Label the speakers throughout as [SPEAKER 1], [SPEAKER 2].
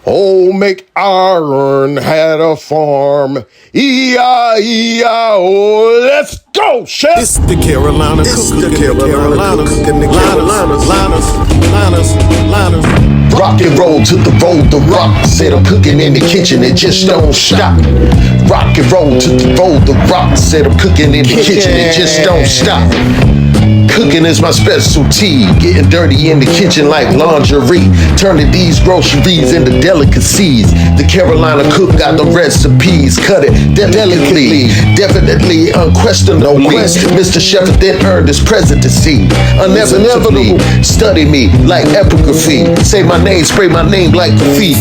[SPEAKER 1] Oh, make iron had a farm. E-I-E-I-O. Let's go, chef.
[SPEAKER 2] It's the Carolina Liners.
[SPEAKER 3] Rock and roll to the rock. Said I'm cooking in the kitchen, it just don't stop. Rock and roll to the rock. Said I'm cooking in the kitchen, it just don't stop. Cooking is my specialty. Getting dirty in the kitchen like lingerie. Turning these groceries into delicacies. The Carolina cook got the recipes. Cut it delicately. Definitely, unquestionably. Mr. Chef then earned his presidency. Inevitably, study me like epigraphy. Say my name, spray my name like graffiti.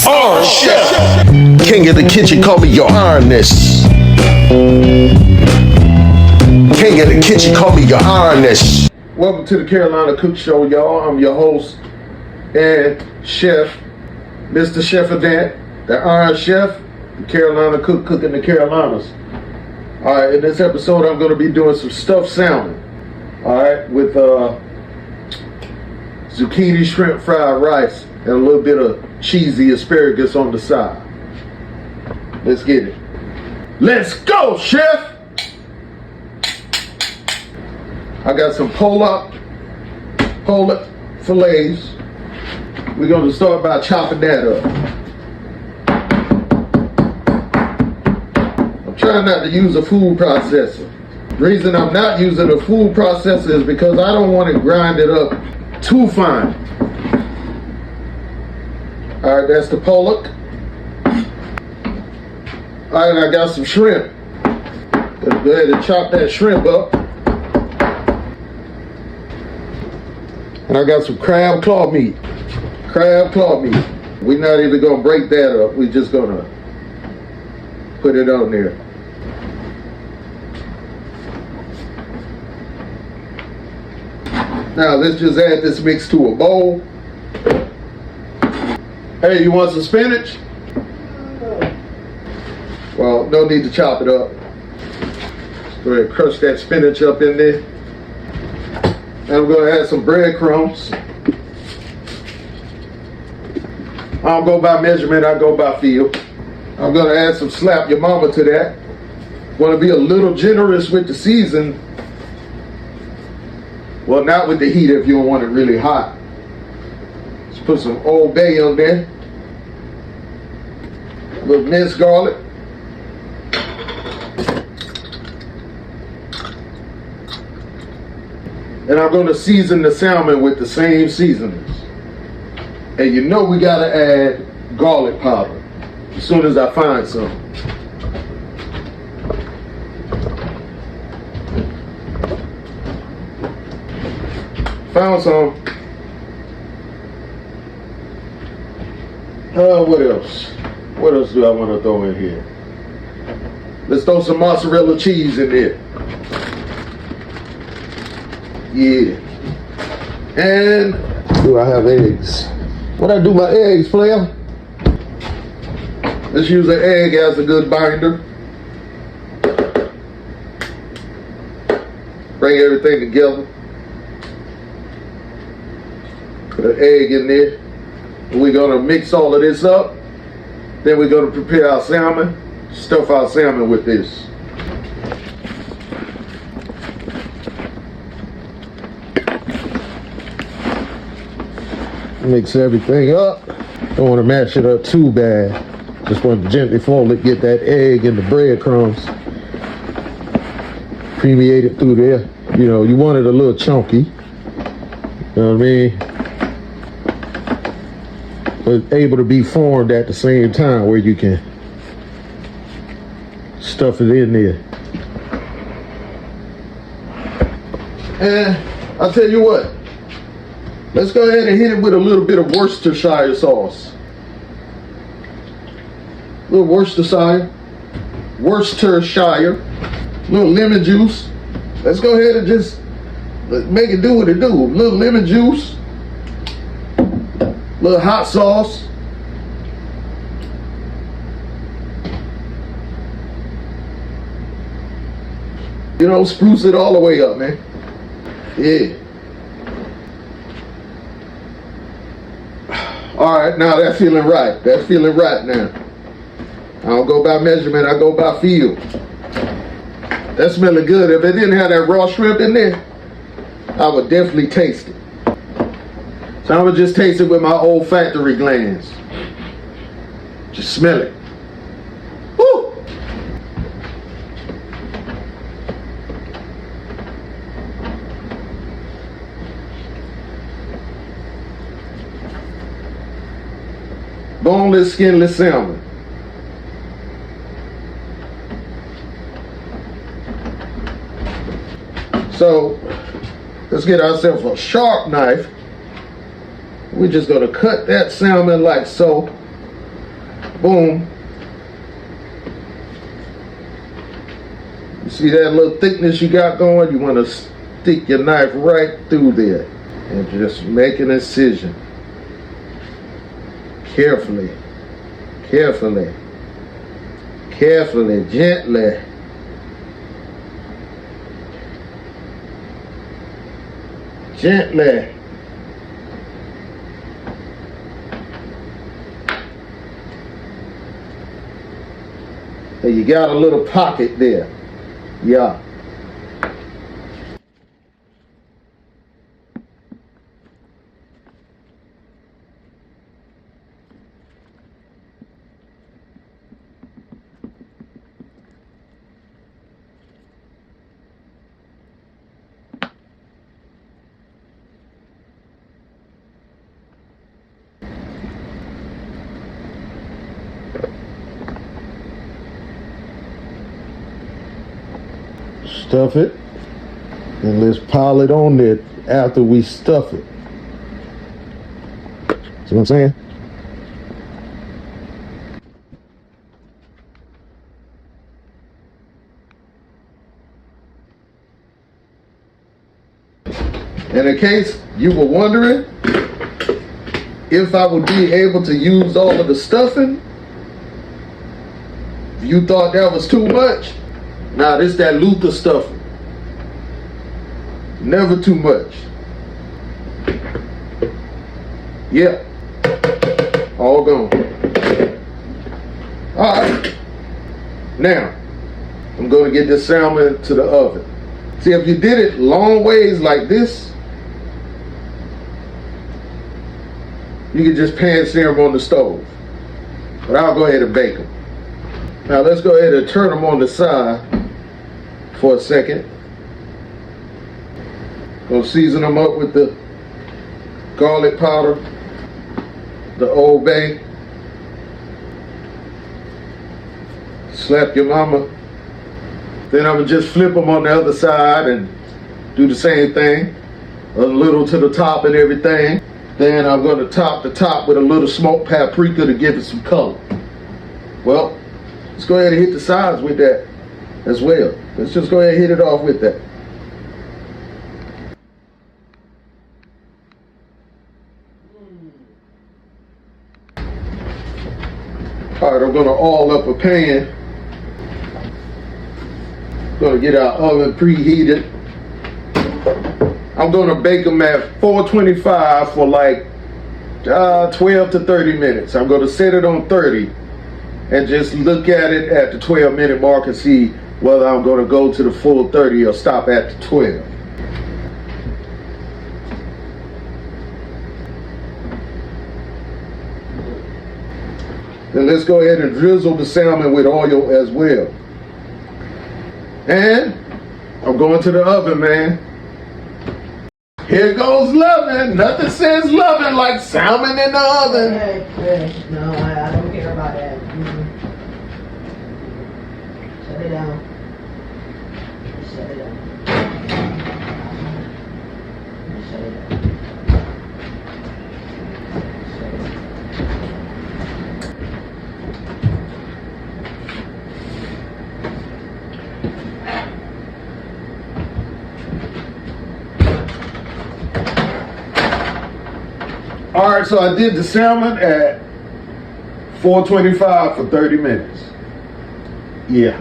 [SPEAKER 3] Iron Chef. King of the kitchen, call me your Ironess. King of the kitchen, call me your Ironess.
[SPEAKER 1] Welcome to the Carolina Cook Show, y'all. I'm your host and chef, Mr. Chef Event, the Iron Chef, the Carolina Cook, cooking the Carolinas. All right, in this episode, I'm going to be doing some stuffed salmon. All right, with zucchini, shrimp, fried rice, and a little bit of cheesy asparagus on the side. Let's get it. Let's go, chef. I got some pollock fillets. We're going to start by chopping that up. I'm trying not to use a food processor. The reason I'm not using a food processor is because I don't want to grind it up too fine. All right, that's the pollock. All right, I got some shrimp. Let's go ahead and chop that shrimp up. And I got some crab claw meat. Crab claw meat. We're not even gonna break that up. We're just gonna put it on there. Now let's just add this mix to a bowl. Hey, you want some spinach? Well, no need to chop it up. Just go ahead and crush that spinach up in there. And I'm going to add some breadcrumbs. I don't go by measurement, I go by feel. I'm going to add some slap your mama to that. Want to be a little generous with the season. Well, not with the heat if you don't want it really hot. Let's put some Old Bay on there. A little minced garlic. And I'm going to season the salmon with the same seasonings. And you know we got to add garlic powder as soon as I find some. Found some. What else? What else do I want to throw in here? Let's throw some mozzarella cheese in there. Yeah. And do I have eggs? What I do my eggs, player? Let's use an egg as a good binder. Bring everything together. Put an egg in there. We're gonna mix all of this up. Then we're gonna prepare our salmon. Stuff our salmon with this. Mix everything up. Don't want to mash it up too bad. Just want to gently fold it, get that egg and the breadcrumbs permeated through there. You know, you want it a little chunky. You know what I mean? But able to be formed at the same time where you can stuff it in there. And I'll tell you what. Let's go ahead and hit it with a little bit of Worcestershire sauce. A little Worcestershire, a little lemon juice. Let's go ahead and just make it do what it do. A little lemon juice, a little hot sauce. You know, spruce it all the way up, man. Yeah. All right, now that's feeling right. That's feeling right now. I don't go by measurement, I go by feel. That's smelling good. If it didn't have that raw shrimp in there, I would definitely taste it. So I'm gonna just taste it with my olfactory glands. Just smell it. Woo! Boneless, skinless salmon. So let's get ourselves a sharp knife. We're just gonna cut that salmon like so. Boom. You see that little thickness you got going? You wanna stick your knife right through there and just make an incision. Carefully, carefully, carefully, gently. Gently. And you got a little pocket there. Yeah. Stuff it, and let's pile it on there after we stuff it. See what I'm saying? And in case you were wondering if I would be able to use all of the stuffing, if you thought that was too much, nah, this that Luther stuffing. Never too much. Yeah. All gone. Alright. Now, I'm going to get this salmon to the oven. See, if you did it long ways like this, you can just pan sear them on the stove. But I'll go ahead and bake them. Now let's go ahead and turn them on the side for a second. Gonna season them up with the garlic powder, the Old Bay, slap your mama. Then I'm gonna just flip them on the other side and do the same thing, a little to the top and everything. Then I'm gonna top the top with a little smoked paprika to give it some color. Well, let's go ahead and hit the sides with that as well. Let's just go ahead and hit it off with that. All right, I'm gonna oil up a pan. Gonna get our oven preheated. I'm gonna bake them at 425 for like 12 to 30 minutes. I'm gonna set it on 30 and just look at it at the 12-minute mark and see whether I'm gonna go to the full 30 or stop at the 12. Then let's go ahead and drizzle the salmon with oil as well. And I'm going to the oven, man. Here goes loving. Nothing says loving like salmon in the oven.
[SPEAKER 2] No, I don't care about that. Shut it down. Shut it down. Shut it down.
[SPEAKER 1] All right, so I did the salmon at 425 for 30 minutes. Yeah.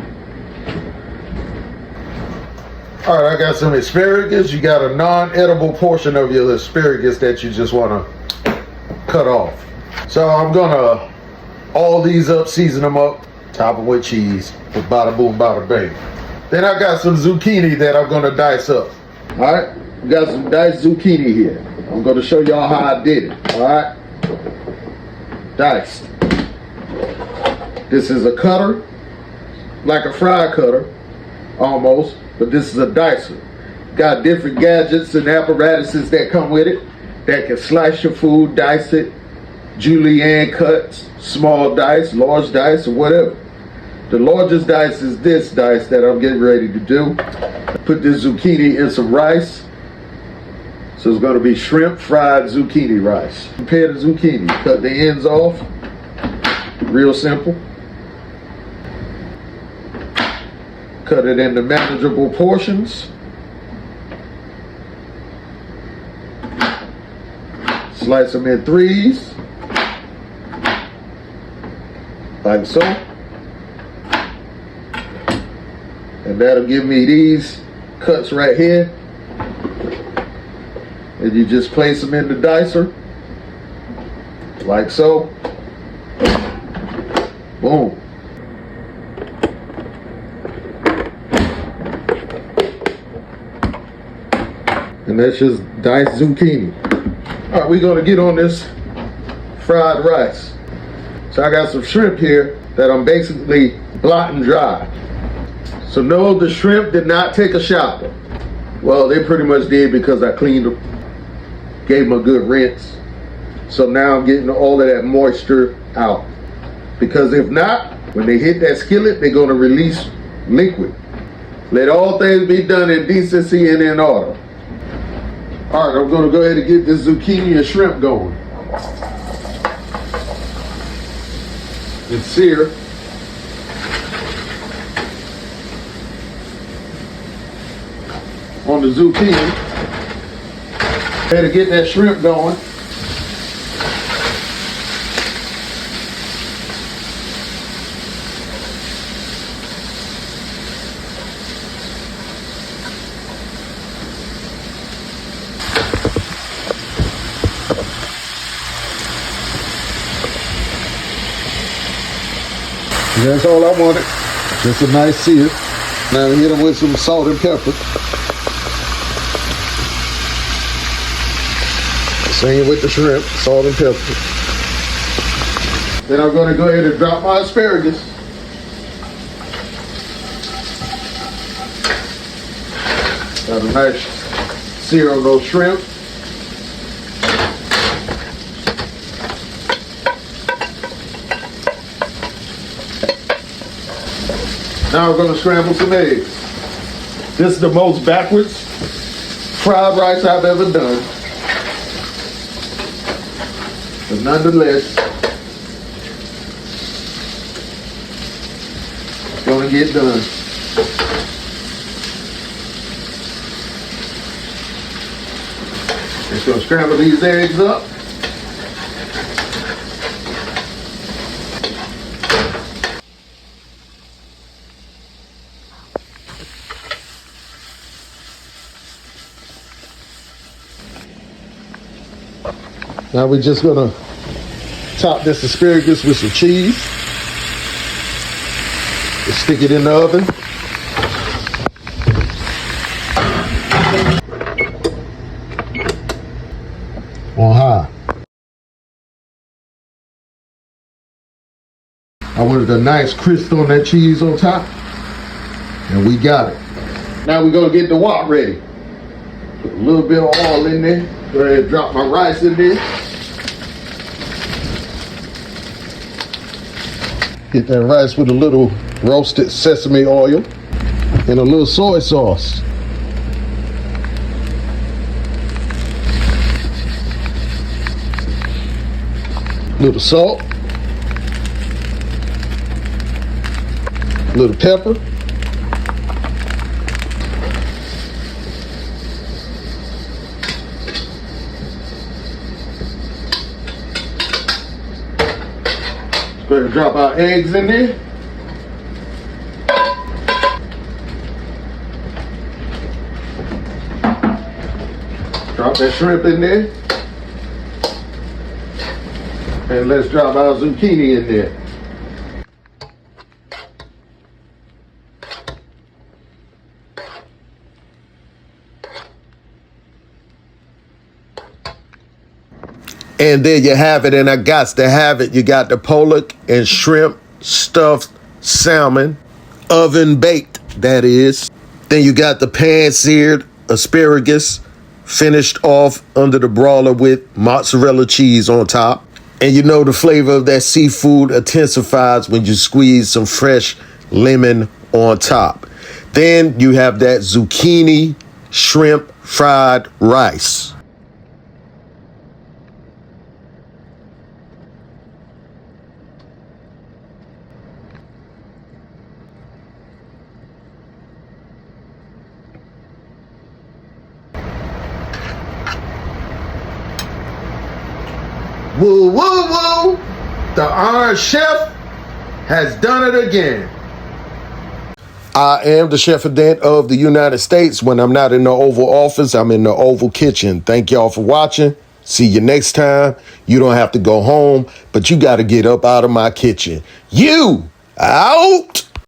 [SPEAKER 1] All right, I got some asparagus. You got a non-edible portion of your asparagus that you just want to cut off. So I'm gonna all these up, season them up, top them with cheese, with bada boom, bada bang. Then I got some zucchini that I'm gonna dice up. All right, we got some diced zucchini here. I'm gonna show y'all how I did it. All right, diced. This is a cutter, like a fry cutter, almost, but this is a dicer. Got different gadgets and apparatuses that come with it that can slice your food, dice it, julienne cuts, small dice, large dice, or whatever. The largest dice is this dice that I'm getting ready to do. Put this zucchini in some rice. So it's gonna be shrimp fried zucchini rice. Prepare the zucchini, cut the ends off, real simple. Cut it into manageable portions. Slice them in threes, like so. And that'll give me these cuts right here. And you just place them in the dicer, like so. Boom. And that's just diced zucchini. All right, we're gonna get on this fried rice. So I got some shrimp here that I'm basically blotting dry. So no, the shrimp did not take a shower. Well, they pretty much did because I cleaned them, gave them a good rinse. So now I'm getting all of that moisture out. Because if not, when they hit that skillet, they're gonna release liquid. Let all things be done in decency and in order. All right, I'm gonna go ahead and get this zucchini and shrimp going. And sear. On the zucchini. Better get that shrimp going. And that's all I wanted. Just a nice sear. Now hit them with some salt and pepper. Same with the shrimp, salt and pepper. Then I'm going to go ahead and drop my asparagus. Got a nice sear on those shrimp. Now we're going to scramble some eggs. This is the most backwards fried rice I've ever done. But nonetheless, it's going to get done. Just going to scramble these eggs up. Now we're just gonna top this asparagus with some cheese. Just stick it in the oven. On high. I wanted a nice crisp on that cheese on top. And we got it. Now we're gonna get the wok ready. Put a little bit of oil in there. Go ahead and drop my rice in there. Get that rice with a little roasted sesame oil and a little soy sauce. Little salt. Little pepper. Go ahead and drop our eggs in there. Drop that shrimp in there. And let's drop our zucchini in there. And there you have it, and I got to have it. You got the pollock and shrimp stuffed salmon, oven baked, that is. Then you got the pan-seared asparagus, finished off under the broiler with mozzarella cheese on top. And you know the flavor of that seafood intensifies when you squeeze some fresh lemon on top. Then you have that zucchini shrimp fried rice. Woo, woo, woo! The Iron Chef has done it again. I am the Chefadent of the United States. When I'm not in the Oval Office, I'm in the Oval Kitchen. Thank y'all for watching. See you next time. You don't have to go home, but you got to get up out of my kitchen. You out!